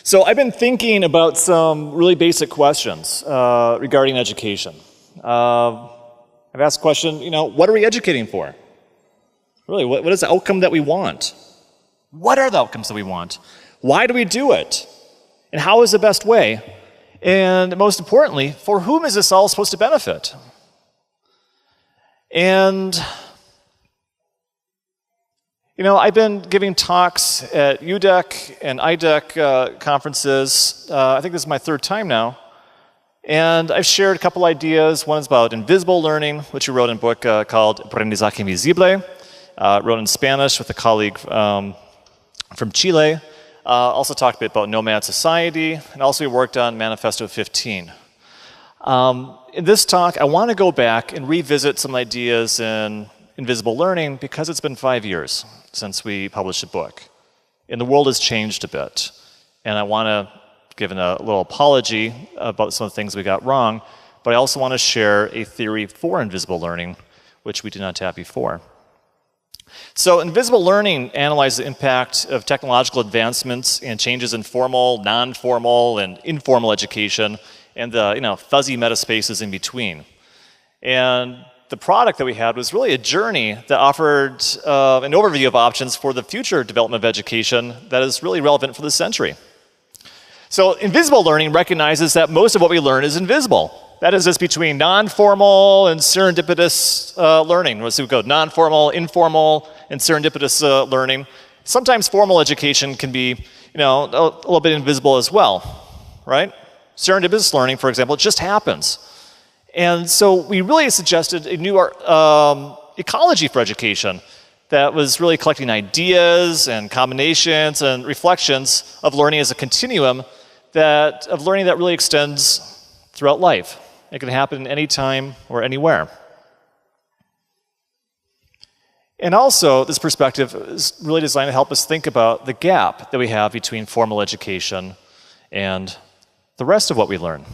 So I've been thinking about some really basic questions regarding education. I've asked the question, what are we educating for? Really, what is the outcome that we want? What are the outcomes that we want? Why do we do it? And how is the best way? And most importantly, for whom is this all supposed to benefit? And I've been giving talks at UDEC and IDEC conferences. I think this is my third time now. And I've shared a couple ideas. One is about invisible learning, which we wrote in a book called Aprendizaje Invisible. Wrote in Spanish with a colleague from Chile. Also talked a bit about nomad society, and also we worked on Manifesto 15. In this talk, I want to go back and revisit some ideas in invisible learning because it's been 5 years since we published a book. And the world has changed a bit. And I want to give a little apology about some of the things we got wrong, but I also want to share a theory for invisible learning, which we did not have before. So invisible learning analyzes the impact of technological advancements and changes in formal, non-formal, and informal education, and the fuzzy metaspaces in between. And the product that we had was really a journey that offered an overview of options for the future development of education that is really relevant for this century. So invisible learning recognizes that most of what we learn is invisible. That is just between non-formal and serendipitous learning. So we go non-formal, informal, and serendipitous learning. Sometimes formal education can be, a little bit invisible as well, right? Serendipitous learning, for example, it just happens. And so we really suggested a new ecology for education that was really collecting ideas and combinations and reflections of learning as a continuum of learning that really extends throughout life. It can happen anytime or anywhere. And also, this perspective is really designed to help us think about the gap that we have between formal education and the rest of what we learn.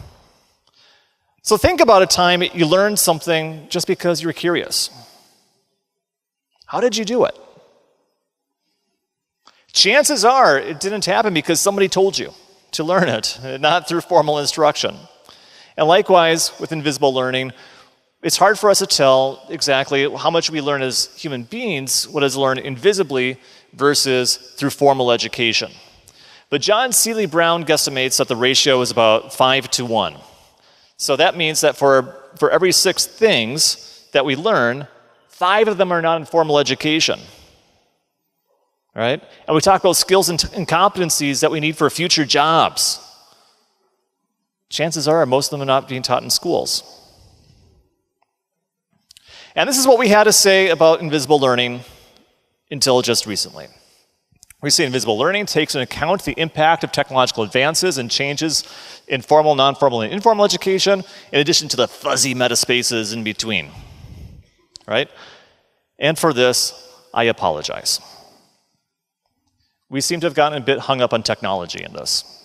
So think about a time you learned something just because you were curious. How did you do it? Chances are it didn't happen because somebody told you to learn it, not through formal instruction. And likewise, with invisible learning, it's hard for us to tell exactly how much we learn as human beings, what is learned invisibly versus through formal education. But John Seeley Brown guesstimates that the ratio is about 5 to 1. So that means that for every 6 things that we learn, 5 of them are not in formal education. All right? And we talk about skills and competencies that we need for future jobs. Chances are most of them are not being taught in schools. And this is what we had to say about invisible learning until just recently. We say invisible learning takes into account the impact of technological advances and changes in formal, non-formal, and informal education, in addition to the fuzzy metaspaces in between. Right? And for this, I apologize. We seem to have gotten a bit hung up on technology in this.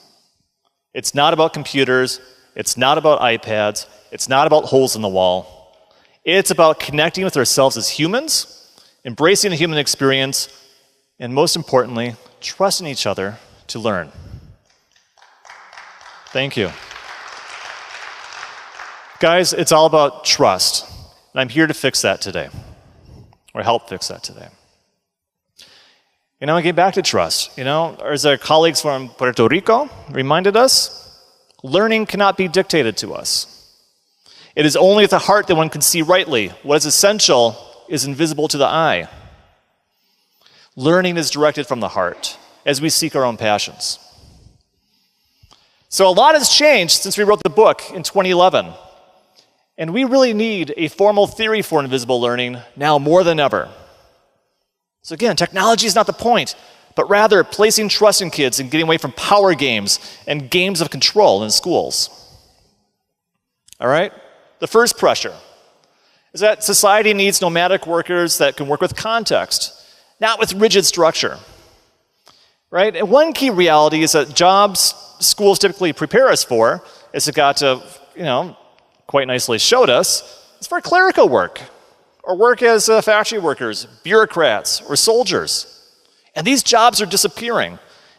It's not about computers, it's not about iPads, it's not about holes in the wall. It's about connecting with ourselves as humans, embracing the human experience, and most importantly, trusting each other to learn. Thank you. Guys, it's all about trust, and I'm here to fix that today, or help fix that today. I get back to trust. As our colleagues from Puerto Rico reminded us, learning cannot be dictated to us. It is only with the heart that one can see rightly. What is essential is invisible to the eye. Learning is directed from the heart as we seek our own passions. So a lot has changed since we wrote the book in 2011. And we really need a formal theory for invisible learning now more than ever. So again, technology is not the point, but rather placing trust in kids and getting away from power games and games of control in schools. All right? The first pressure is that society needs nomadic workers that can work with context, not with rigid structure. Right? And one key reality is that jobs schools typically prepare us for, as Agata, quite nicely showed us, is for clerical work, or work as factory workers, bureaucrats, or soldiers. And these jobs are disappearing.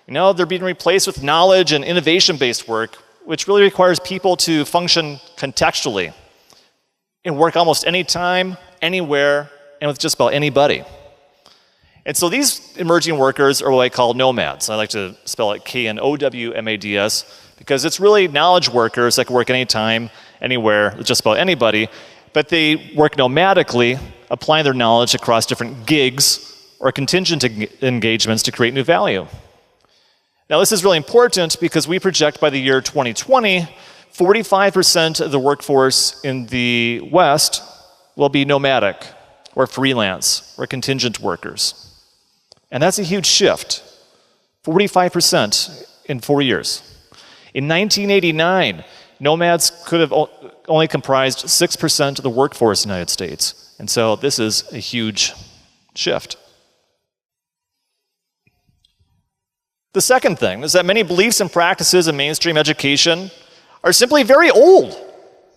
They're being replaced with knowledge and innovation-based work, which really requires people to function contextually and work almost anytime, anywhere, and with just about anybody. And so these emerging workers are what I call nomads. I like to spell it KNOWMADS because it's really knowledge workers that can work anytime, anywhere, with just about anybody, but they work nomadically, applying their knowledge across different gigs or contingent engagements to create new value. Now, this is really important because we project by the year 2020, 45% of the workforce in the West will be nomadic or freelance or contingent workers. And that's a huge shift, 45% in 4 years. In 1989, nomads could have only comprised 6% of the workforce in the United States. And so this is a huge shift. The second thing is that many beliefs and practices in mainstream education are simply very old.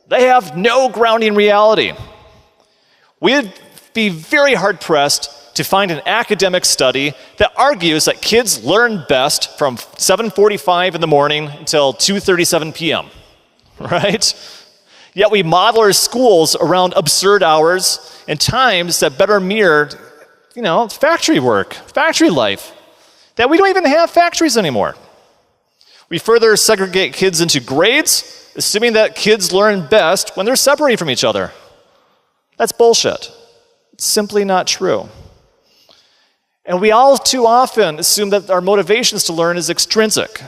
They have no grounding in reality. We'd be very hard-pressed to find an academic study that argues that kids learn best from 7:45 in the morning until 2:37 p.m., right? Yet we model our schools around absurd hours and times that better mirror, factory work, factory life, that we don't even have factories anymore. We further segregate kids into grades, assuming that kids learn best when they're separated from each other. That's bullshit. It's simply not true. And we all too often assume that our motivations to learn is extrinsic.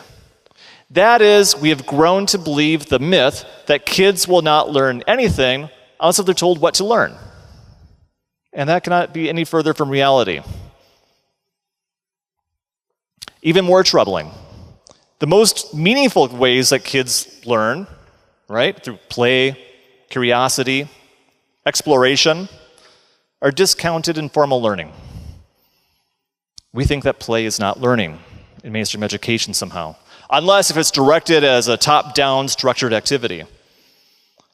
That is, we have grown to believe the myth that kids will not learn anything unless they're told what to learn. And that cannot be any further from reality. Even more troubling, the most meaningful ways that kids learn, right, through play, curiosity, exploration, are discounted in formal learning. We think that play is not learning in mainstream education somehow, unless if it's directed as a top-down structured activity.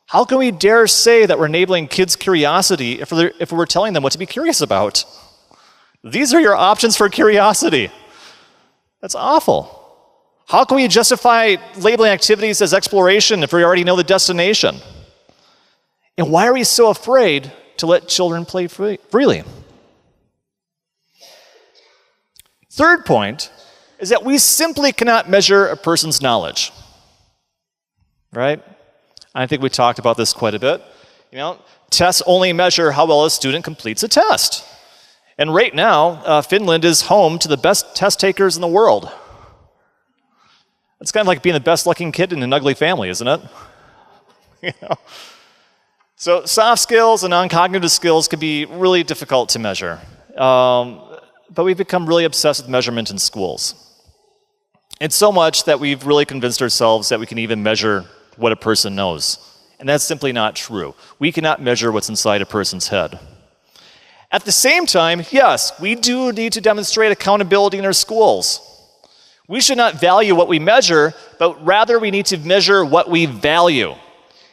How can we dare say that we're enabling kids' curiosity if we're telling them what to be curious about? These are your options for curiosity. That's awful. How can we justify labeling activities as exploration if we already know the destination? And why are we so afraid to let children play freely? Third point is that we simply cannot measure a person's knowledge, right? I think we talked about this quite a bit. Tests only measure how well a student completes a test. And right now, Finland is home to the best test takers in the world. It's kind of like being the best-looking kid in an ugly family, isn't it? So soft skills and non-cognitive skills can be really difficult to measure. But we've become really obsessed with measurement in schools. It's so much that we've really convinced ourselves that we can even measure what a person knows. And that's simply not true. We cannot measure what's inside a person's head. At the same time, yes, we do need to demonstrate accountability in our schools. We should not value what we measure, but rather we need to measure what we value.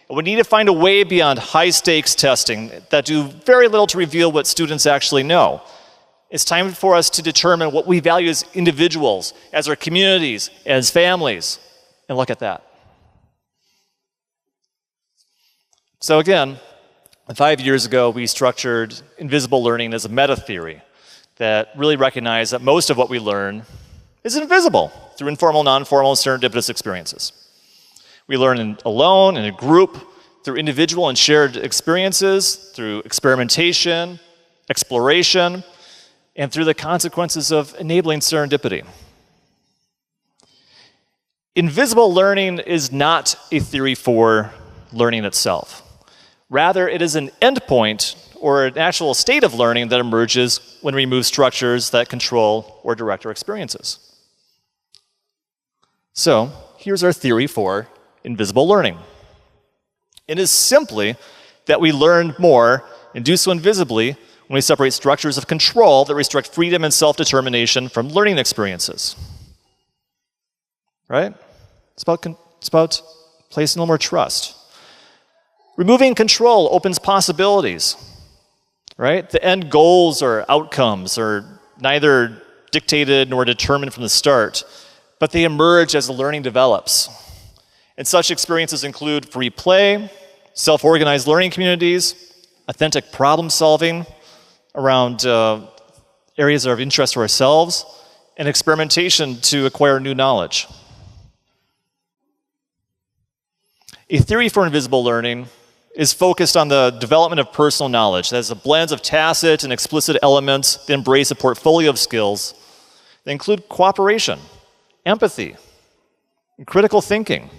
And we need to find a way beyond high-stakes testing that do very little to reveal what students actually know. It's time for us to determine what we value as individuals, as our communities, as families, and look at that. So again, 5 years ago, we structured invisible learning as a meta-theory that really recognized that most of what we learn is invisible through informal, non-formal, serendipitous experiences. We learn alone, in a group, through individual and shared experiences, through experimentation, exploration, and through the consequences of enabling serendipity. Invisible learning is not a theory for learning itself. Rather, it is an endpoint or an actual state of learning that emerges when we remove structures that control or direct our experiences. So, here's our theory for invisible learning. It is simply that we learn more and do so invisibly when we separate structures of control that restrict freedom and self-determination from learning experiences. Right? It's about placing a little more trust. Removing control opens possibilities. Right? The end goals or outcomes are neither dictated nor determined from the start. but they emerge as the learning develops. And such experiences include free play, self-organized learning communities, authentic problem solving around areas of interest to ourselves, and experimentation to acquire new knowledge. A theory for invisible learning is focused on the development of personal knowledge. That is a blend of tacit and explicit elements that embrace a portfolio of skills that include cooperation, empathy, and critical thinking,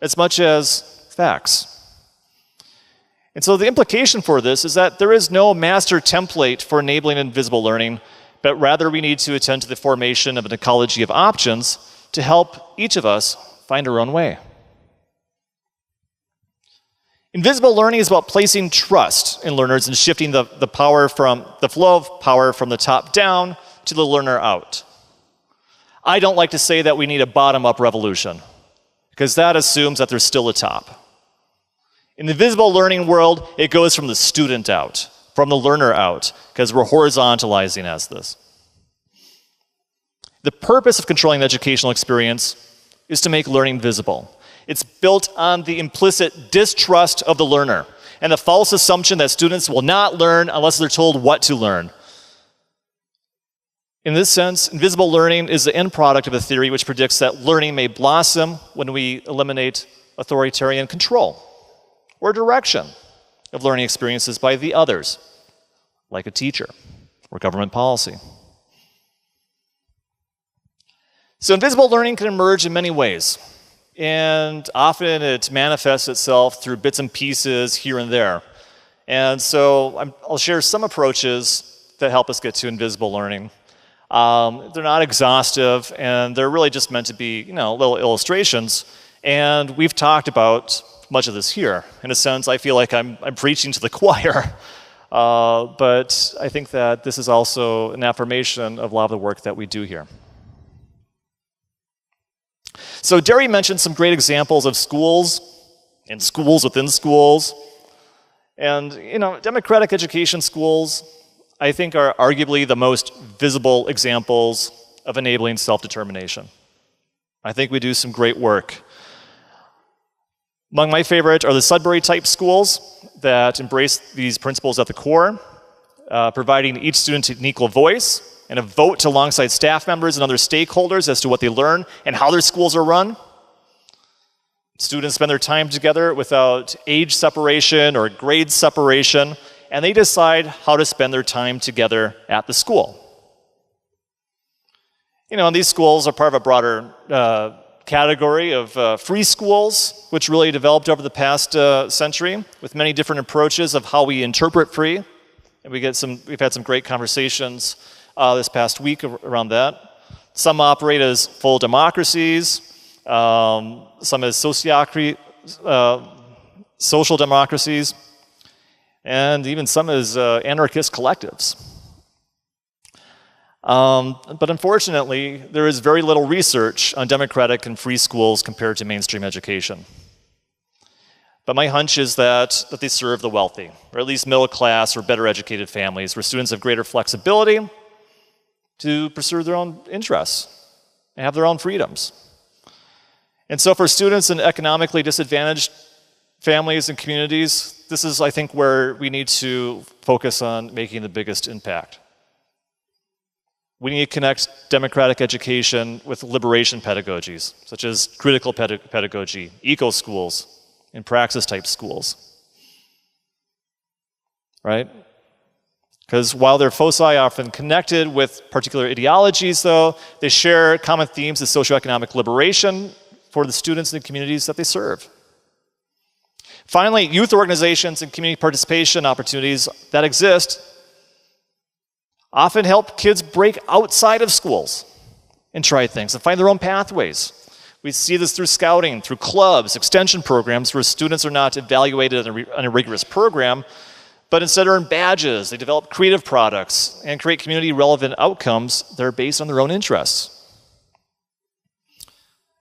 as much as facts. And so the implication for this is that there is no master template for enabling invisible learning, but rather we need to attend to the formation of an ecology of options to help each of us find our own way. Invisible learning is about placing trust in learners and shifting the flow of power from the top down to the learner out. I don't like to say that we need a bottom-up revolution, because that assumes that there's still a top. In the visible learning world, it goes from the student out, from the learner out, because we're horizontalizing as this. The purpose of controlling the educational experience is to make learning visible. It's built on the implicit distrust of the learner and the false assumption that students will not learn unless they're told what to learn. In this sense, invisible learning is the end product of a theory which predicts that learning may blossom when we eliminate authoritarian control or direction of learning experiences by the others, like a teacher or government policy. So invisible learning can emerge in many ways, and often it manifests itself through bits and pieces here and there. And so I'll share some approaches that help us get to invisible learning. They're not exhaustive, and they're really just meant to be, little illustrations. And we've talked about much of this here. In a sense, I feel like I'm preaching to the choir. But I think that this is also an affirmation of a lot of the work that we do here. So Derry mentioned some great examples of schools and schools within schools. And, democratic education schools, I think, are arguably the most visible examples of enabling self-determination. I think we do some great work. Among my favorite are the Sudbury-type schools that embrace these principles at the core, providing each student an equal voice and a vote alongside staff members and other stakeholders as to what they learn and how their schools are run. Students spend their time together without age separation or grade separation, and they decide how to spend their time together at the school. And these schools are part of a broader category of free schools, which really developed over the past century with many different approaches of how we interpret free. And we've had some great conversations this past week around that. Some operate as full democracies, some as social democracies, and even some as anarchist collectives. But unfortunately, there is very little research on democratic and free schools compared to mainstream education. But my hunch is that they serve the wealthy, or at least middle class or better educated families, where students have greater flexibility to pursue their own interests and have their own freedoms. And so for students in economically disadvantaged families and communities, this is, I think, where we need to focus on making the biggest impact. We need to connect democratic education with liberation pedagogies, such as critical pedagogy, eco-schools, and praxis-type schools. Right? Because while their foci are often connected with particular ideologies, though, they share common themes of socioeconomic liberation for the students and the communities that they serve. Finally, youth organizations and community participation opportunities that exist often help kids break outside of schools and try things and find their own pathways. We see this through scouting, through clubs, extension programs where students are not evaluated on a rigorous program, but instead earn badges. They develop creative products and create community-relevant outcomes that are based on their own interests.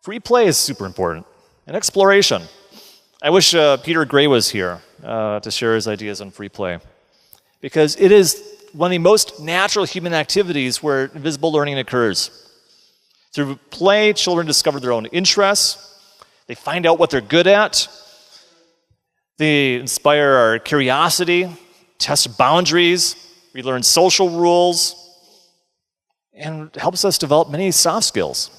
Free play is super important, and exploration. I wish Peter Gray was here to share his ideas on free play, because it is one of the most natural human activities where invisible learning occurs. Through play, children discover their own interests. They find out what they're good at. They inspire our curiosity, test boundaries. We learn social rules, and it helps us develop many soft skills.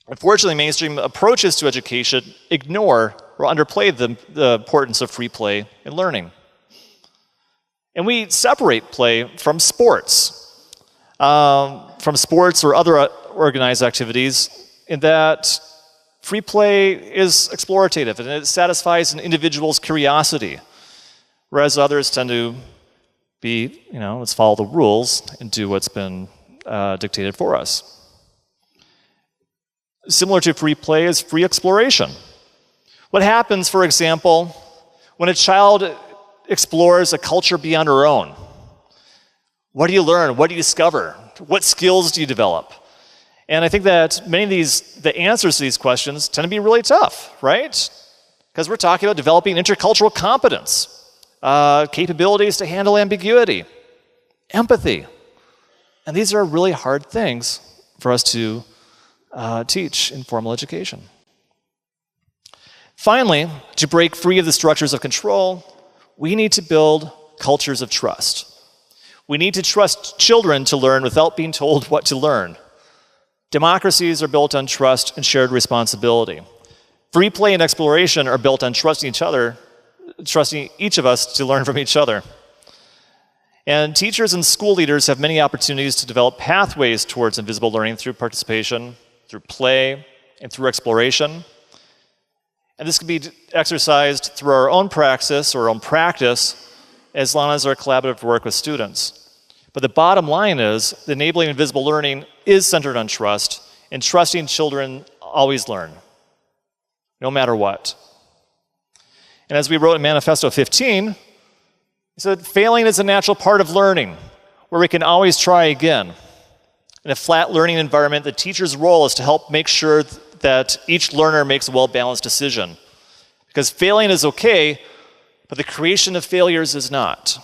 Unfortunately, mainstream approaches to education ignore or underplay the importance of free play and learning. And we separate play from sports or other organized activities, in that free play is explorative and it satisfies an individual's curiosity, whereas others tend to be, let's follow the rules and do what's been dictated for us. Similar to free play is free exploration. What happens, for example, when a child explores a culture beyond her own? What do you learn? What do you discover? What skills do you develop? And I think that many of the answers to these questions tend to be really tough, right? Because we're talking about developing intercultural competence, capabilities to handle ambiguity, empathy. And these are really hard things for us to teach in formal education. Finally, to break free of the structures of control, we need to build cultures of trust. We need to trust children to learn without being told what to learn. Democracies are built on trust and shared responsibility. Free play and exploration are built on trusting each other, trusting each of us to learn from each other. And teachers and school leaders have many opportunities to develop pathways towards invisible learning through participation, through play, and through exploration. And this can be exercised through our own praxis or our own practice, as long as our collaborative work with students. But the bottom line is, enabling invisible learning is centered on trust, and trusting children always learn, no matter what. And as we wrote in Manifesto 15, we said, failing is a natural part of learning, where we can always try again. In a flat learning environment, the teacher's role is to help make sure that each learner makes a well-balanced decision. Because failing is okay, but the creation of failures is not.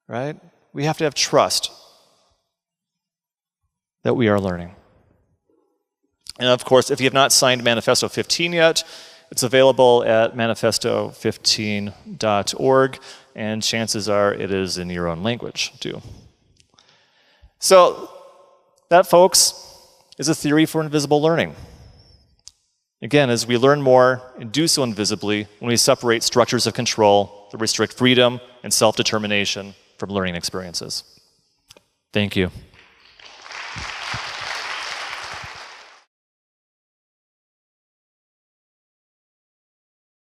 Right? We have to have trust that we are learning. And of course, if you have not signed Manifesto 15 yet, it's available at manifesto15.org, and chances are it is in your own language, too. So, that, folks, is a theory for invisible learning. Again, as we learn more and do so invisibly, when we separate structures of control that restrict freedom and self-determination from learning experiences. Thank you.